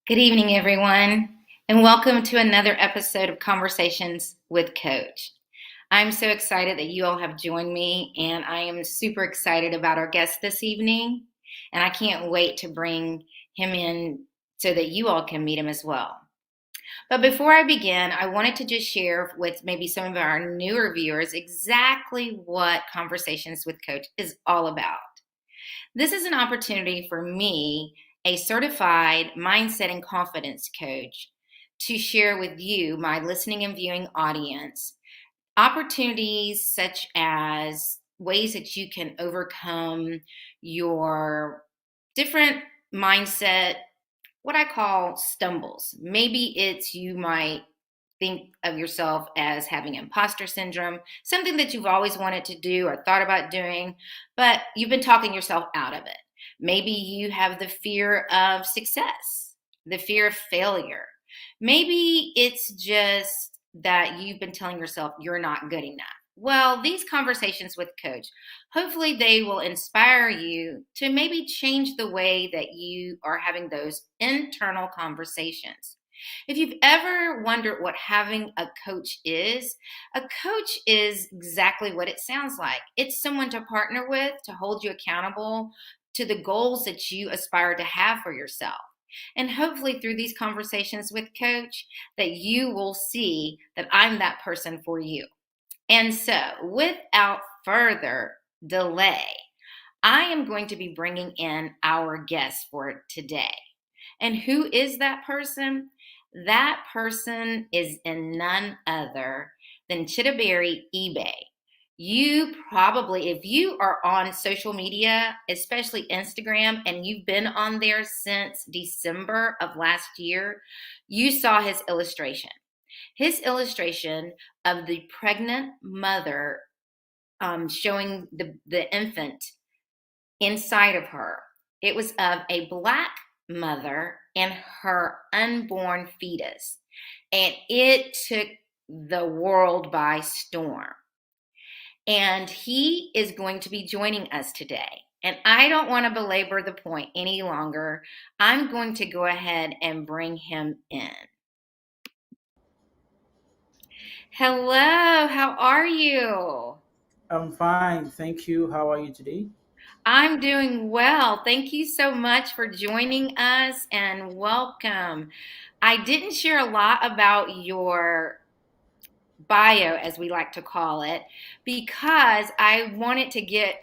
Good evening, everyone, and welcome to another episode of Conversations with Coach. I'm so excited that you all have joined me, and I am super excited about our guest this evening, and I can't wait to bring him in so that you all can meet him as well. But before I begin, I wanted to just share with maybe some of our newer viewers exactly what Conversations with Coach is all about. This is an opportunity for me, a certified mindset and confidence coach, to share with you, my listening and viewing audience, opportunities such as ways that you can overcome your different mindset, what I call stumbles. Maybe it's you might think of yourself as having imposter syndrome, something that you've always wanted to do or thought about doing, but you've been talking yourself out of it. Maybe you have the fear of success, the fear of failure. Maybe it's just that you've been telling yourself you're not good enough. Well, these conversations with Coach, hopefully they will inspire you to maybe change the way that you are having those internal conversations. If you've ever wondered what having a coach is exactly what it sounds like. It's someone to partner with, to hold you accountable to the goals that you aspire to have for yourself. And hopefully through these conversations with Coach that you will see that I'm that person for you. And so, without further delay, I am going to be bringing in our guest for today. And who is that person? That person is in none other than Chidiebere Ibe. You probably, if you are on social media, especially Instagram, and you've been on there since December of last year, you saw his illustration. His illustration of the pregnant mother showing the infant inside of her. It was of a Black mother and her unborn fetus. And it took the world by storm. And he is going to be joining us today. And I don't want to belabor the point any longer. I'm going to go ahead and bring him in. Hello, how are you? I'm fine, thank you. How are you today? I'm doing well. Thank you so much for joining us and welcome. I didn't share a lot about your bio, as we like to call it, because I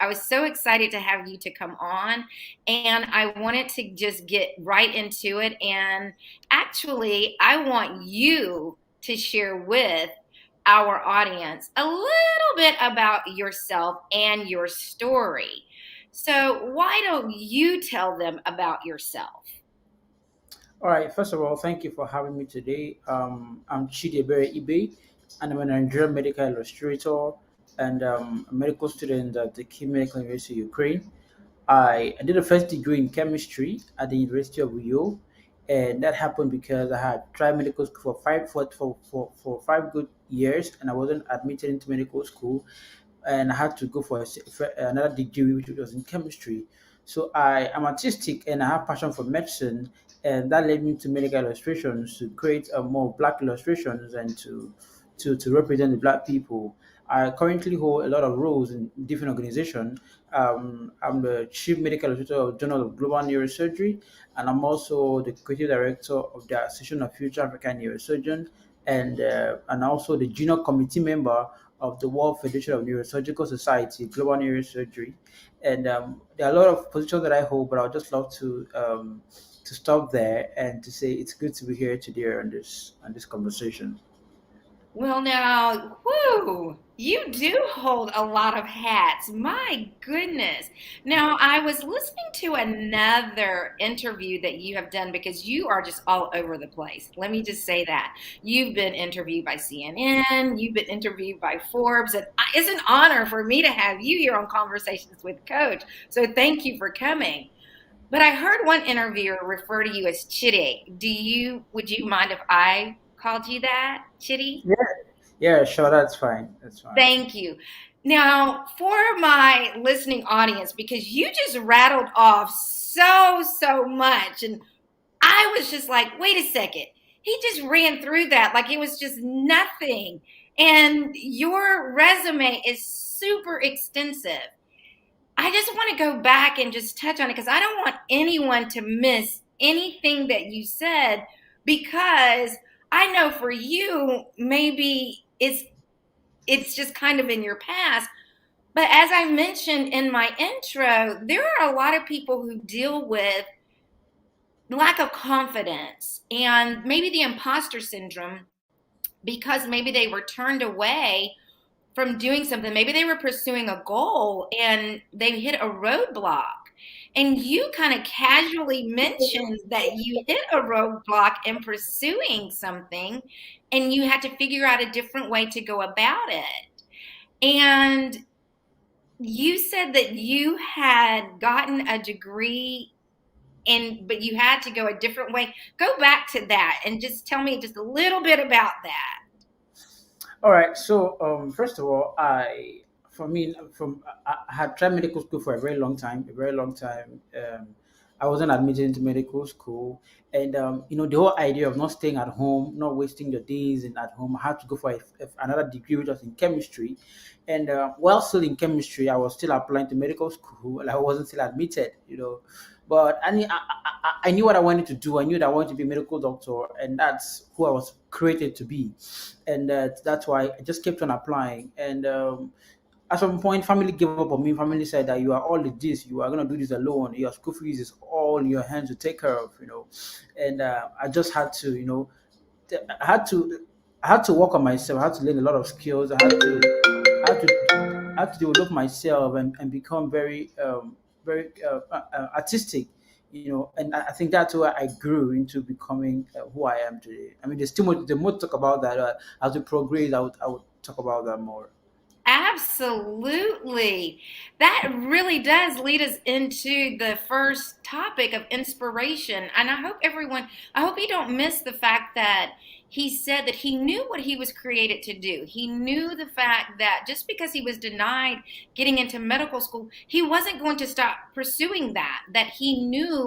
was so excited to have you to come on, and I wanted to just get right into it. And actually, I want you to share with our audience a little bit about yourself and your story. So, why don't you tell them about yourself? All right, first of all, thank you for having me today. I'm Chidiebere Ibe, and I'm a Nigerian medical illustrator and a medical student at the Ibe-Medical University, Ukraine. I did a first degree in chemistry at the University of Uyo, and that happened because I had tried medical school for 5 good years, and I wasn't admitted into medical school, and I had to go for another degree, which was in chemistry. So I am artistic and I have passion for medicine, and that led me to medical illustrations to create more black illustrations and to represent the black people. I currently hold a lot of roles in different organizations. I'm the chief medical illustrator of Journal of Global Neurosurgery, and I'm also the creative director of the Association of Future African Neurosurgeons, and also the junior committee member of the World Federation of Neurosurgical Society, Global Neurosurgery. And there are a lot of positions that I hold, but I would just love to stop there and to say it's good to be here today on this conversation. Well, now, whoo, you do hold a lot of hats. My goodness. Now, I was listening to another interview that you have done because you are just all over the place. Let me just say that. You've been interviewed by CNN, you've been interviewed by Forbes, and it's an honor for me to have you here on Conversations with Coach. So thank you for coming. But I heard one interviewer refer to you as Chitty. Would you mind if I called you that, Chitty? Yeah, yeah, sure, that's fine. That's fine. Thank you. Now, for my listening audience, because you just rattled off so much, and I was just like, wait a second. He just ran through that like it was just nothing. And your resume is super extensive. I just want to go back and just touch on it because I don't want anyone to miss anything that you said because I know for you maybe it's just kind of in your past. But as I mentioned in my intro, there are a lot of people who deal with lack of confidence and maybe the imposter syndrome because maybe they were turned away from doing something. Maybe they were pursuing a goal and they hit a roadblock. And you kind of casually mentioned that you hit a roadblock in pursuing something and you had to figure out a different way to go about it. And you said that you had gotten a degree and but you had to go a different way. Go back to that and just tell me just a little bit about that. All right. So, first of all, for me, I had tried medical school for a very long time. A very long time. I wasn't admitted into medical school, and the whole idea of not staying at home, not wasting your days in at home. I had to go for another degree, which was in chemistry, and while still in chemistry, I was still applying to medical school, and I wasn't still admitted. But I knew what I wanted to do. I knew that I wanted to be a medical doctor, and that's who I was created to be, and that's why I just kept on applying. And at some point, family gave up on me. Family said that you are all of this, you are going to do this alone. Your school fees is all in your hands to take care of. And I just had to, I had to, I had to work on myself. I had to learn a lot of skills. I had to develop myself and become very artistic. And I think that's where I grew into becoming who I am today. I mean, the more to talk about that as we progress. I would talk about that more. Absolutely. That really does lead us into the first topic of inspiration. And I hope you don't miss the fact that he said that he knew what he was created to do. He knew the fact that just because he was denied getting into medical school, he wasn't going to stop pursuing that. That he knew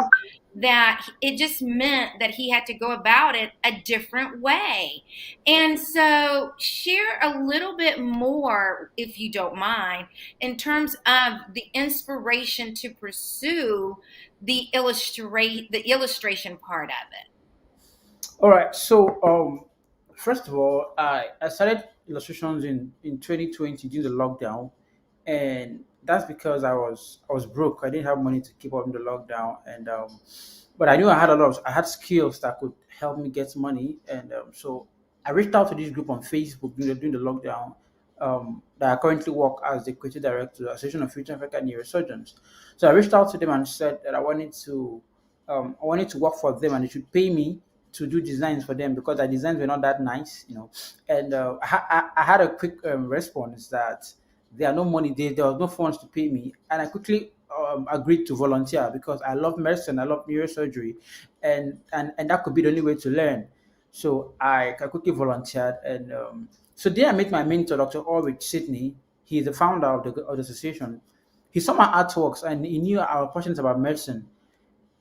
that it just meant that he had to go about it a different way. And so, share a little bit more, if you don't mind, in terms of the inspiration to pursue the illustration part of it. All right. So, first of all, I started illustrations in 2020 during the lockdown, and that's because I was broke. I didn't have money to keep up in the lockdown, and but I knew I had skills that could help me get money, and so I reached out to this group on Facebook during the lockdown. That I currently work as the creative director, Association of Future African Neurosurgeons. So I reached out to them and said that I wanted to work for them, and they should pay me to do designs for them because their designs were not that nice. And I had a quick response that there are no money, there was no funds to pay me, and I quickly agreed to volunteer because I love medicine, I love neurosurgery, and that could be the only way to learn. So I quickly volunteered, and so there I met my mentor, Dr. Ulrich Sidney. He's the founder of the association. He saw my artworks and he knew I was passionate about medicine,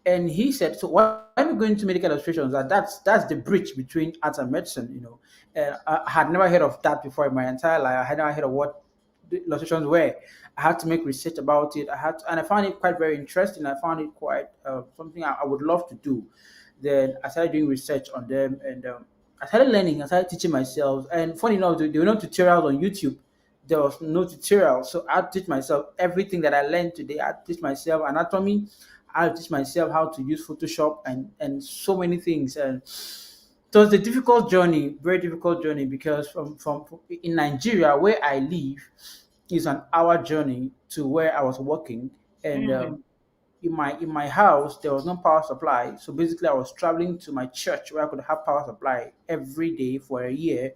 and he said, "So why are we going to medical illustrations? That's the bridge between arts and medicine." And I had never heard of that before in my entire life. I had never heard of what the illustrations were. I had to make research about it. And I found it quite very interesting. I found it quite something I would love to do. Then I started doing research on them, and I started learning. I started teaching myself. And funny enough, there were no tutorials on YouTube. There was no tutorial, so I teach myself everything that I learned today. I teach myself anatomy. I teach myself how to use Photoshop and so many things. And it was a difficult journey, very difficult journey, because from in Nigeria where I live is an hour journey to where I was working, and Mm. in my house there was no power supply. So basically, I was traveling to my church where I could have power supply every day for a year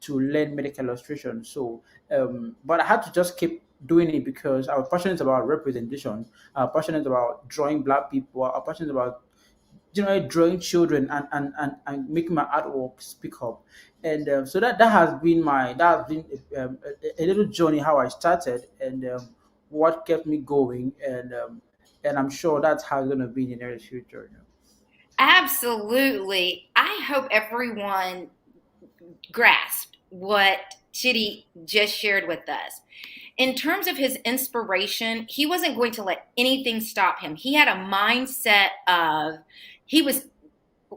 to learn medical illustration. So, but I had to just keep doing it because I was passionate about representation. I was passionate about drawing black people. I was passionate about drawing children and making my artwork speak up. And so that has been a little journey how I started, and what kept me going, and I'm sure that's how it's going to be in the near future. Absolutely. I hope everyone grasped what Chitty just shared with us. In terms of his inspiration, he wasn't going to let anything stop him. He had a mindset of, he was,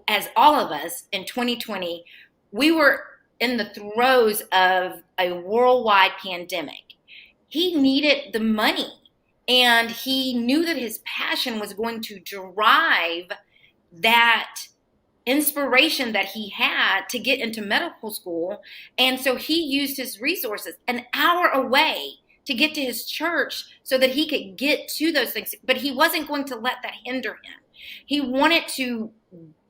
as all of us in 2020, we were in the throes of a worldwide pandemic. He needed the money, and he knew that his passion was going to drive that inspiration that he had to get into medical school. And so he used his resources an hour away to get to his church so that he could get to those things. But he wasn't going to let that hinder him. He wanted to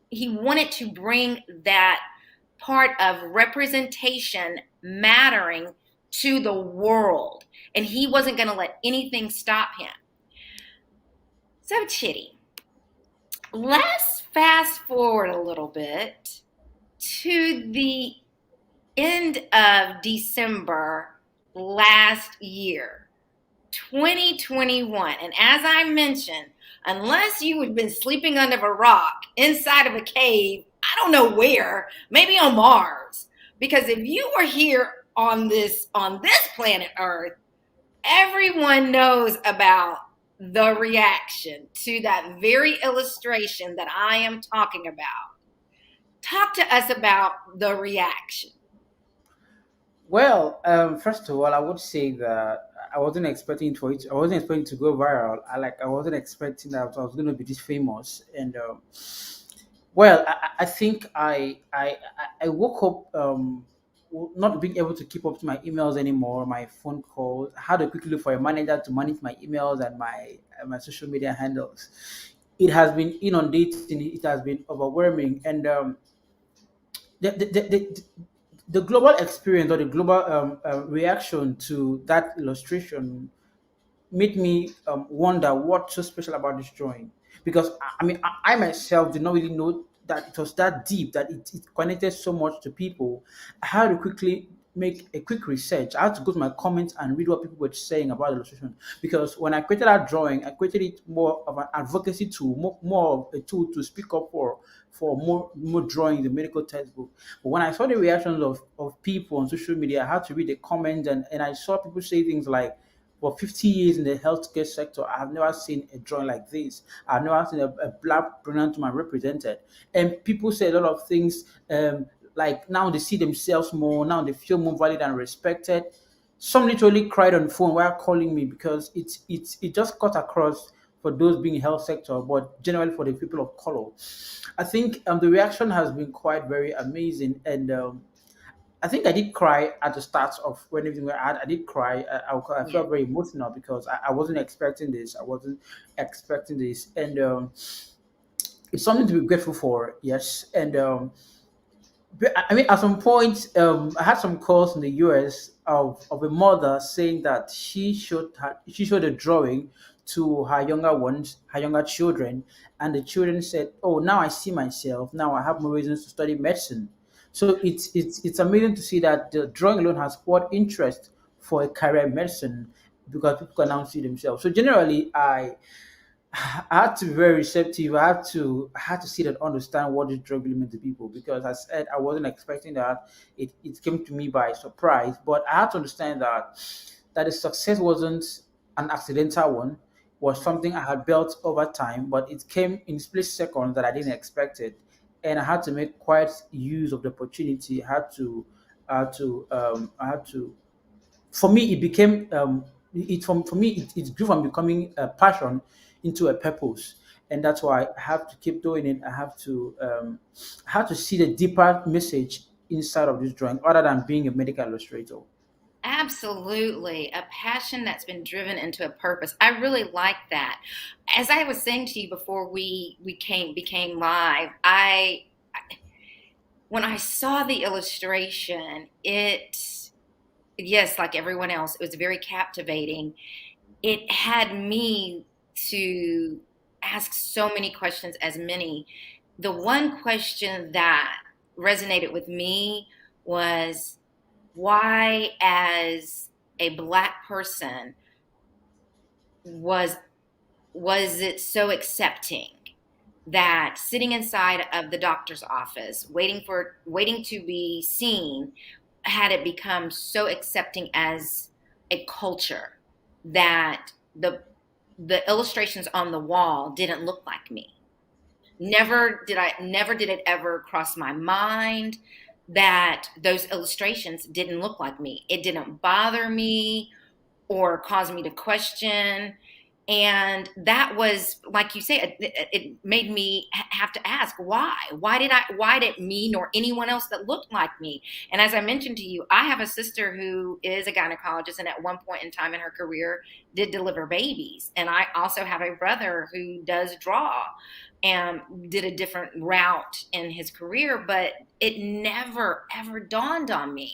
he wanted to bring that part of representation mattering to the world. And he wasn't going to let anything stop him. So, Chitty, let's fast forward a little bit to the end of December last year, 2021. And as I mentioned, unless you had been sleeping under a rock inside of a cave, I don't know where, maybe on Mars. Because if you were here on this planet Earth, everyone knows about the reaction to that very illustration that I am talking about. Talk to us about the reaction. Well, first of all, I would say that I wasn't expecting for it. I wasn't expecting to go viral. I wasn't expecting that I was going to be this famous. And well, I think I woke up not being able to keep up to my emails anymore, my phone calls. I had to quickly look for a manager to manage my emails and my social media handles. It has been inundating. It has been overwhelming, and the, the, the, the, the global experience or the global reaction to that illustration made me wonder what's so special about this drawing. Because I myself did not really know that it was that deep, that it connected so much to people. I had to quickly make a quick research. I had to go to my comments and read what people were saying about the illustration. Because when I created that drawing, I created it more of an advocacy tool, more of a tool to speak up for more drawing the medical textbook. But when I saw the reactions of people on social media, I had to read the comments, and I saw people say things like, for 50 years in the healthcare sector, I have never seen a drawing like this. I've never seen a black brilliant man represented. And people say a lot of things, like now they see themselves more, now they feel more valued and respected. Some literally cried on the phone while calling me because it just cut across for those being in health sector, but generally for the people of color. I think the reaction has been quite very amazing, and I think I did cry at the start of when everything went. I did cry. I Yeah. felt very emotional because I wasn't expecting this. I wasn't expecting this, and it's something to be grateful for. Yes, and but, I mean, at some point, I had some calls in the US of a mother saying that she showed a drawing to her younger ones, her younger children, and the children said, "Oh, now I see myself. Now I have more reasons to study medicine." So it's amazing to see that the drawing alone has sparked interest for a career in medicine because people can now see themselves. So generally, I had to be very receptive. I had to see that understand what this drug really meant to people because as I said I wasn't expecting that. It came to me by surprise. But I had to understand that the success wasn't an accidental one, was something I had built over time, but it came in split seconds that I didn't expect it. And I had to make quite use of the opportunity. I had to for me it became for me it grew from becoming a passion into a purpose, and that's why I have to keep doing it. I have to see the deeper message inside of this drawing other than being a medical illustrator. Absolutely. A passion that's been driven into a purpose. I really like that. As I was saying to you before we came became live, I when I saw the illustration, it yes, like everyone else, it was very captivating. It had me to ask so many questions, as many. The one question that resonated with me was why, as a black person, was was it so accepting? that sitting inside of the doctor's office, waiting to be seen, had it become so accepting as a culture that the illustrations on the wall didn't look like me. Never did it ever cross my mind that those illustrations didn't look like me. It didn't bother me or cause me to question. And that was, like you say, it made me have to ask why. Why did me nor anyone else that looked like me? And as I mentioned to you, I have a sister who is a gynecologist and at one point in time in her career did deliver babies. And I also have a brother who does draw and did a different route in his career, but it never ever dawned on me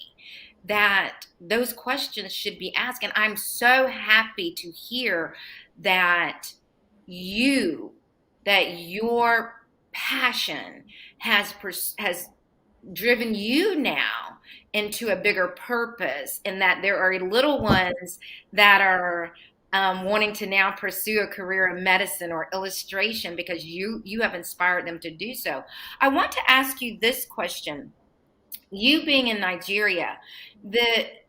that those questions should be asked. And I'm so happy to hear that you, that your passion has driven you now into a bigger purpose, and that there are little ones that are wanting to now pursue a career in medicine or illustration because you have inspired them to do so. I want to ask you this question. You being in Nigeria,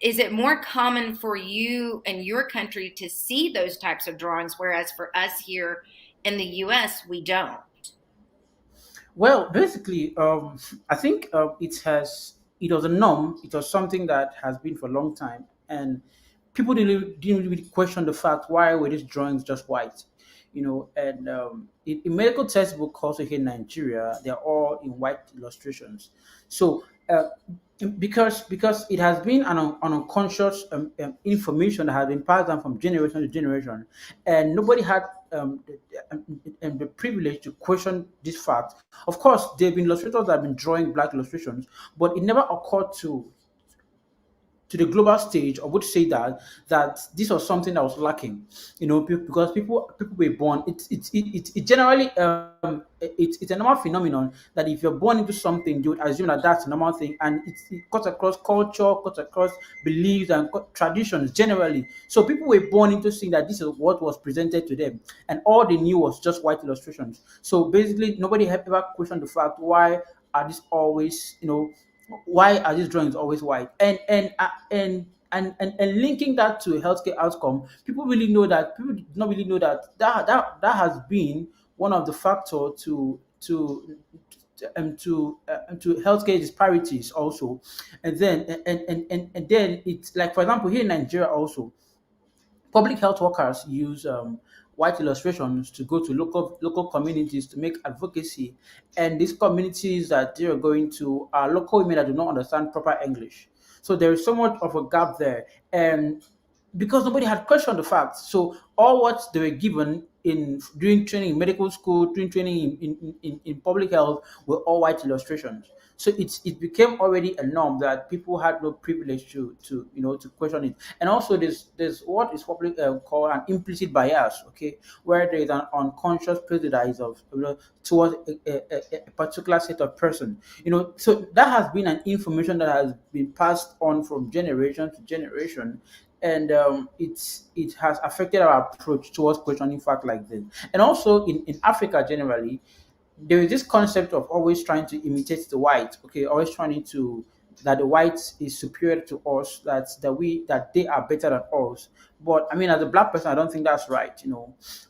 is it more common for you in your country to see those types of drawings, whereas for us here in the US, we don't? Well, basically, I think it was a norm. It was something that has been for a long time, and people didn't really question the fact why were these drawings just white, And in medical textbook also here in Nigeria, they're all in white illustrations. So because it has been an unconscious information that has been passed down from generation to generation, and nobody had the privilege to question this fact. Of course, there have been illustrators that have been drawing black illustrations, but it never occurred to the global stage, I would say that this was something that was lacking, because people were born. It generally it's a normal phenomenon that if you're born into something, you would assume that that's a normal thing, and it cuts across culture, cuts across beliefs and traditions generally. So people were born into seeing that this is what was presented to them, and all they knew was just white illustrations. So basically, nobody had ever questioned the fact why are these always, why are these drawings always white? And linking that to a healthcare outcome, people do not really know that has been one of the factor to healthcare disparities also. And then it's like, for example, here in Nigeria also, public health workers use white illustrations to go to local communities to make advocacy, and these communities that they are going to are local women that do not understand proper English. So there is so much of a gap there, and because nobody had questioned the facts, so all what they were given in during training in medical school, during training in public health, were all white illustrations. So it became already a norm that people had no privilege to question it. And also there's what is probably called an implicit bias, okay, where there is an unconscious prejudice of, towards a particular set of person, So that has been an information that has been passed on from generation to generation, and it has affected our approach towards questioning fact like this. And also in Africa generally, there is this concept of always trying to imitate the white, okay, always trying to that the white is superior to us, that they are better than us. But I mean, as a black person, I don't think that's right.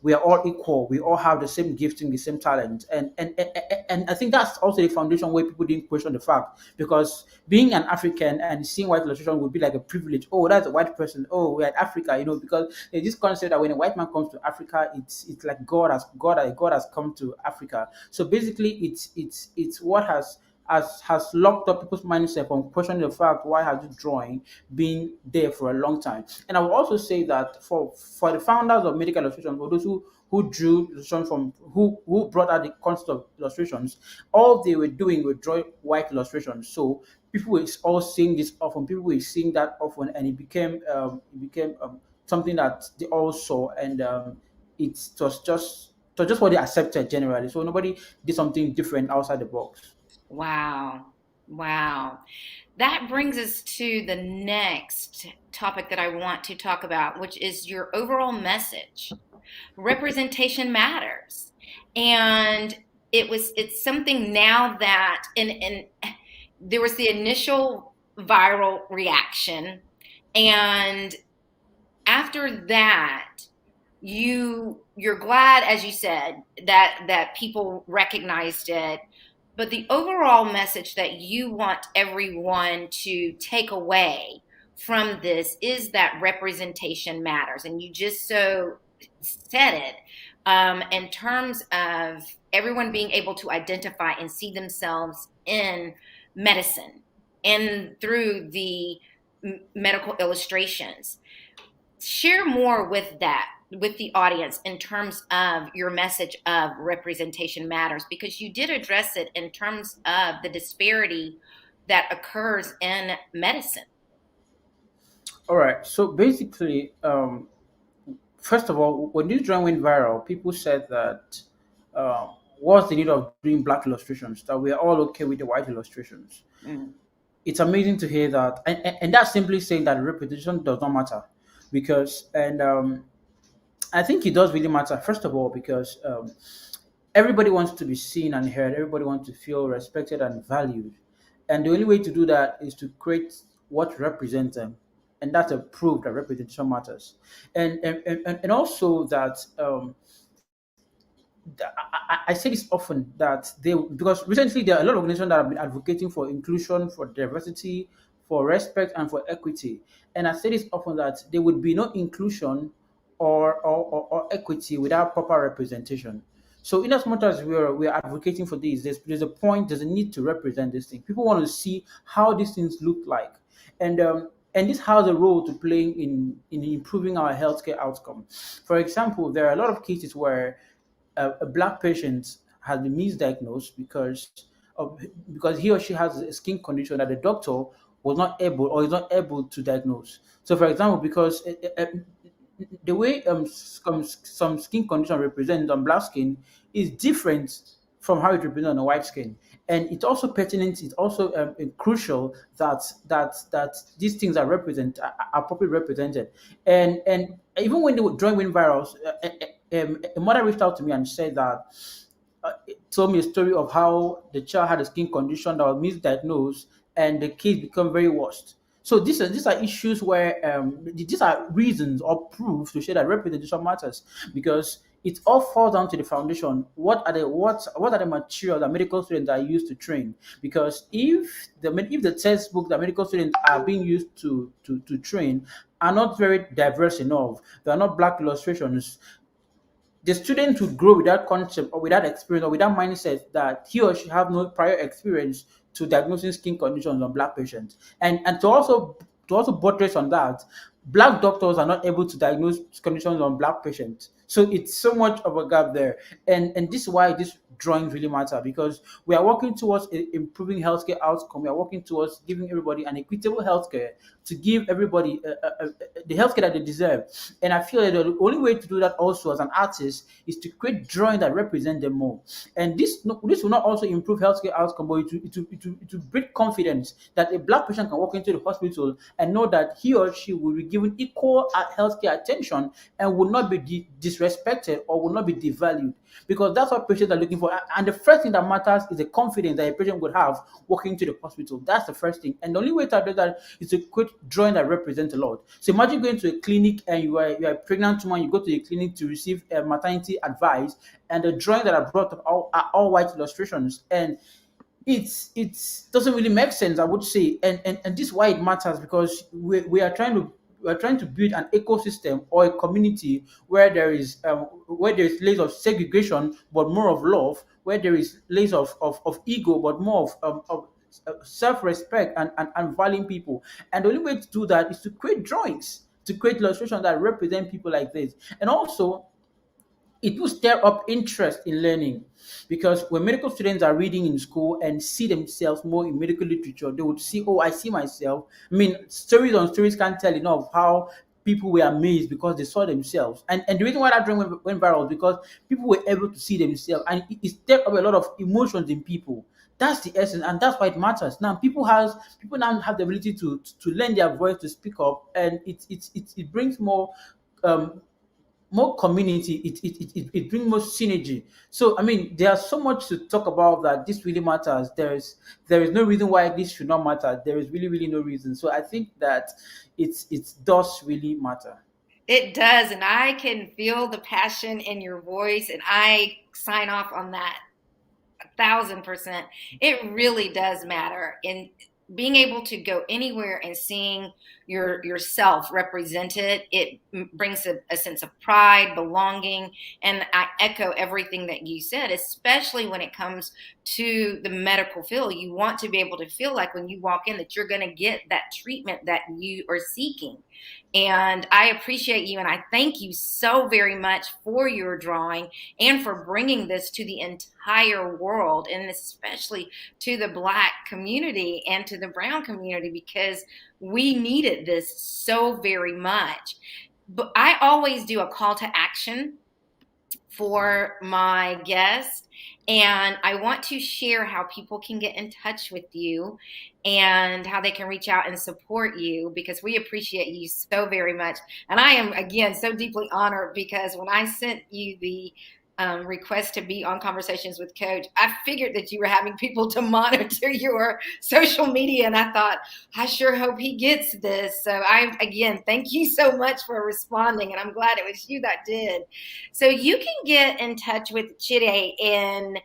We are all equal. We all have the same gifting, the same talent, and I think that's also the foundation where people didn't question the fact, because being an African and seeing white illustration would be like a privilege. Oh, that's a white person. Oh, we're in Africa, because there's this concept that when a white man comes to Africa, it's like God has come to Africa. So basically, it's what has locked up people's mindset from questioning the fact why has this drawing been there for a long time. And I would also say that for the founders of medical illustration, for those who drew illustration from who brought out the concept of illustrations, all they were doing were drawing white illustrations. So people were all seeing this often, people were seeing that often, and it became something that they all saw, and it was just what they accepted generally. So nobody did something different outside the box. Wow. Wow. That brings us to the next topic that I want to talk about, which is your overall message. Representation matters. And it's something now that and there was the initial viral reaction, and after that you're glad, as you said, that people recognized it. But the overall message that you want everyone to take away from this is that representation matters. And you just so said it, in terms of everyone being able to identify and see themselves in medicine and through the medical illustrations. Share more with that, with the audience, in terms of your message of representation matters, because you did address it in terms of the disparity that occurs in medicine. All right. So basically, first of all, when this drawing went viral, people said that what's the need of doing black illustrations? That we are all okay with the white illustrations. Mm. It's amazing to hear that, and that's simply saying that representation does not matter, because I think it does really matter. First of all, because everybody wants to be seen and heard. Everybody wants to feel respected and valued, and the only way to do that is to create what represents them, and that's a proof that representation matters, and also that I say this often that they, because recently there are a lot of organizations that have been advocating for inclusion, for diversity, for respect, and for equity. And I say this often that there would be no inclusion or equity without proper representation. So in as much as we're advocating for this, there's a point, there's a need to represent this thing. People want to see how these things look like. And this has a role to play in improving our healthcare outcome. For example, there are a lot of cases where a black patient has been misdiagnosed because he or she has a skin condition that the doctor was not able or is not able to diagnose. So, for example, because the way some skin condition represents on black skin is different from how it represents on a white skin, and it's also pertinent. It's also crucial that these things are properly represented. And even when they were drawing went viral, a mother reached out to me and said that told me a story of how the child had a skin condition that was misdiagnosed and the case become very worse. So these are issues where these are reasons or proof to show that representation matters, because it all falls down to the foundation. What are the materials that medical students are used to train? Because if the textbook that medical students are being used to train are not very diverse enough, they are not black illustrations, the student would grow with that concept or with that experience or with that mindset that he or she have no prior experience to diagnosing skin conditions on black patients. And to also buttress on that, black doctors are not able to diagnose conditions on black patients. So it's so much of a gap there. And this is why this drawings really matter, because we are working towards improving healthcare outcome. We are working towards giving everybody an equitable healthcare, to give everybody the healthcare that they deserve. And I feel that the only way to do that also as an artist is to create drawings that represent them more. And this will not also improve healthcare outcome, but it will breed confidence that a black patient can walk into the hospital and know that he or she will be given equal healthcare attention and will not be disrespected or will not be devalued, because that's what patients are looking for. And the first thing that matters is the confidence that a patient would have walking to the hospital. That's the first thing. And the only way to do that is to create drawing that represent a lot. So imagine going to a clinic and you are a pregnant woman, you go to the clinic to receive maternity advice, and the drawing that are brought up are all white illustrations. And it doesn't really make sense, I would say. And this is why it matters, because we are trying to build an ecosystem or a community where there is less of segregation but more of love, where there is less of ego but more of self-respect and valuing people. And the only way to do that is to create drawings, to create illustrations that represent people like this. And also, it will stir up interest in learning, because when medical students are reading in school and see themselves more in medical literature, they would see, oh, I see myself. I mean, stories on stories can't tell enough how people were amazed because they saw themselves. And the reason why that drawing went viral is because people were able to see themselves, and it stirred up a lot of emotions in people. That's the essence, and that's why it matters. Now, people now have the ability to lend their voice, to speak up, and it brings um more community, it brings more synergy. So I mean, there's so much to talk about that this really matters. There is no reason why this should not matter. There is really no reason. So I think that it does really matter. It does, and I can feel the passion in your voice, and I sign off on that 1,000%. It really does matter. And being able to go anywhere and seeing yourself represented, it brings a sense of pride, belonging, and I echo everything that you said, especially when it comes to the medical field. You want to be able to feel like when you walk in that you're going to get that treatment that you are seeking. And I appreciate you and I thank you so very much for your drawing and for bringing this to the entire world, and especially to the Black community and to the brown community, because we needed this so very much. But I always do a call to action for my guest, and I want to share how people can get in touch with you and how they can reach out and support you, because we appreciate you so very much. And I am, again, so deeply honored, because when I sent you the request to be on Conversations with Coach, I figured that you were having people to monitor your social media, and I thought, I sure hope he gets this. So I, again, thank you so much for responding, and I'm glad it was you that did. So you can get in touch with Chide in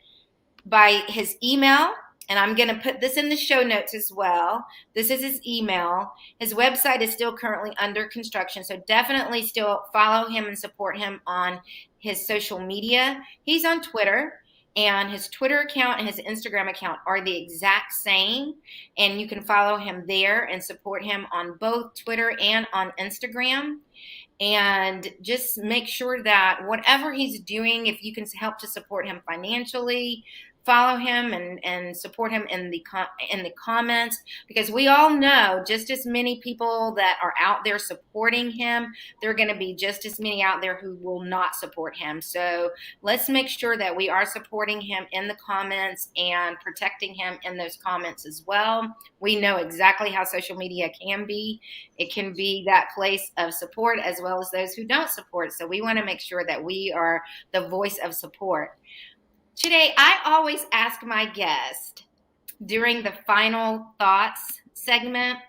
by his email, and I'm going to put this in the show notes as well. This is his email. His website is still currently under construction, so definitely still follow him and support him on his social media. He's on Twitter, and his Twitter account and his Instagram account are the exact same, and you can follow him there and support him on both Twitter and on Instagram. And just make sure that whatever he's doing, if you can help to support him financially, follow him and support him in the comments, because we all know just as many people that are out there supporting him, there are going to be just as many out there who will not support him. So let's make sure that we are supporting him in the comments and protecting him in those comments as well. We know exactly how social media can be. It can be that place of support as well as those who don't support. So we want to make sure that we are the voice of support. Today, I always ask my guest during the final thoughts segment,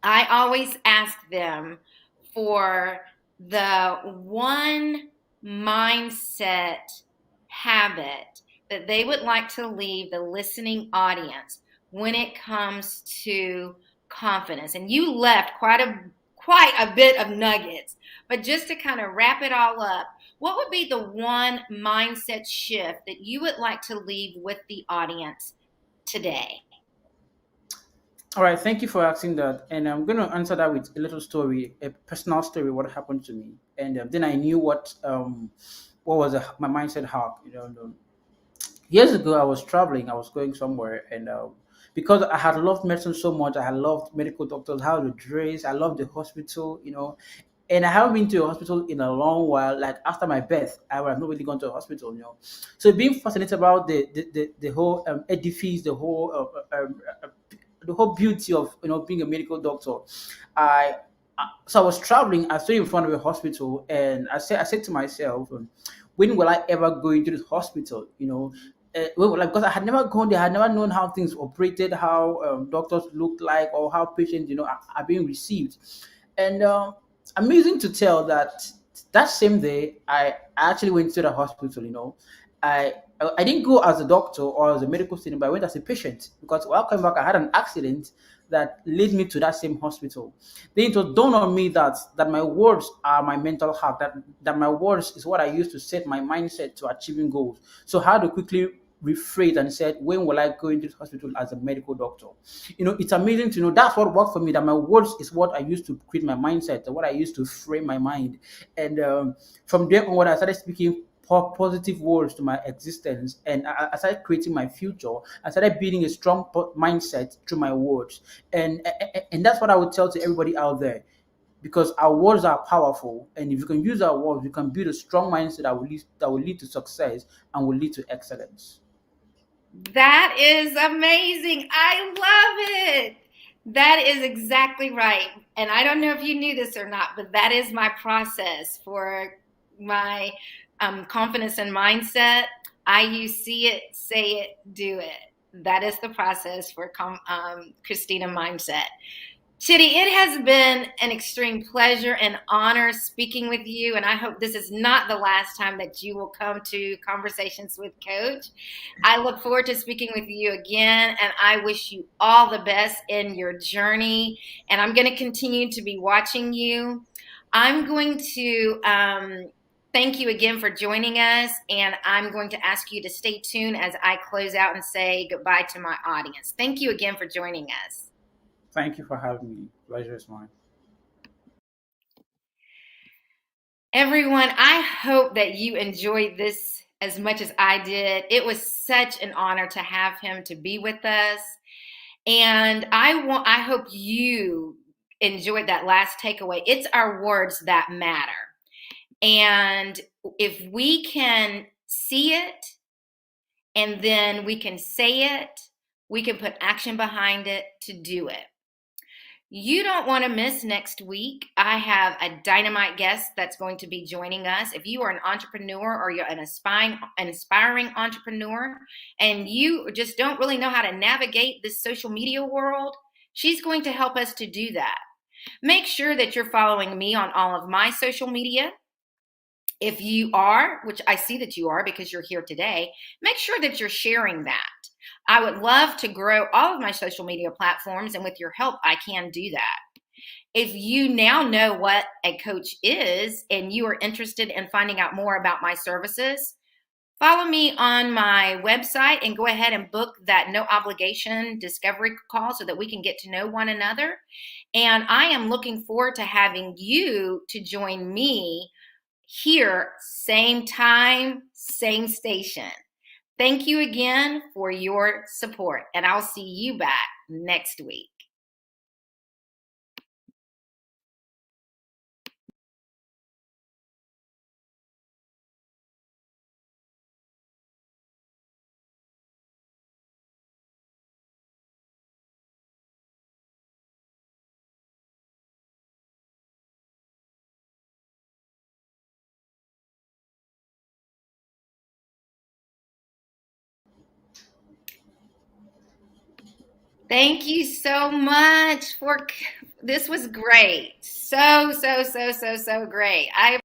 I always ask them for the one mindset habit that they would like to leave the listening audience when it comes to confidence. And you left quite a bit of nuggets, but just to kind of wrap it all up, what would be the one mindset shift that you would like to leave with the audience today? All right, thank you for asking that, and I'm going to answer that with a little story, a personal story, what happened to me, and then I knew what was my mindset hack. Years ago, I was traveling, I was going somewhere, and because I had loved medicine so much, I had loved medical doctors, how to dress, I loved the hospital, and I haven't been to a hospital in a long while. Like after my birth, I would have not really gone to a hospital. So being fascinated about the whole edifice, the whole beauty of being a medical doctor. So I was traveling. I stood in front of a hospital, and I said to myself, when will I ever go into this hospital? Because I had never gone there, I had never known how things operated, how doctors looked like, or how patients are being received. And amazing to tell that that same day I actually went to the hospital. I didn't go as a doctor or as a medical student, but I went as a patient, because while coming back, I had an accident that led me to that same hospital. Then it was dawned on me that my words are my mental hack, that my words is what I use to set my mindset to achieving goals. So how to quickly rephrase and said, when will I go into the hospital as a medical doctor? It's amazing to know that's what worked for me, that my words is what I used to create my mindset, what I used to frame my mind. And from there onward, I started speaking positive words to my existence, and I started creating my future. I started building a strong mindset through my words, and that's what I would tell to everybody out there, because our words are powerful, and if you can use our words, you can build a strong mindset that will lead to success and will lead to excellence. That is amazing. I love it. That is exactly right. And I don't know if you knew this or not, but that is my process for my confidence and mindset. I use see it, say it, do it. That is the process for Christina mindset. Chitty, it has been an extreme pleasure and honor speaking with you, and I hope this is not the last time that you will come to Conversations with Coach. I look forward to speaking with you again, and I wish you all the best in your journey. And I'm going to continue to be watching you. I'm going to thank you again for joining us, and I'm going to ask you to stay tuned as I close out and say goodbye to my audience. Thank you again for joining us. Thank you for having me. Pleasure is mine. Everyone, I hope that you enjoyed this as much as I did. It was such an honor to have him to be with us. And I hope you enjoyed that last takeaway. It's our words that matter. And if we can see it and then we can say it, we can put action behind it to do it. You don't want to miss next week. I have a dynamite guest that's going to be joining us. If you are an entrepreneur or you're an aspiring entrepreneur and you just don't really know how to navigate this social media world, she's going to help us to do that. Make sure that you're following me on all of my social media. If you are, which I see that you are because you're here today, make sure that you're sharing that. I would love to grow all of my social media platforms, and with your help, I can do that. If you now know what a coach is and you are interested in finding out more about my services, follow me on my website and go ahead and book that no obligation discovery call so that we can get to know one another. And I am looking forward to having you to join me here, same time, same station. Thank you again for your support, and I'll see you back next week. Thank you so much for this was great. So great. I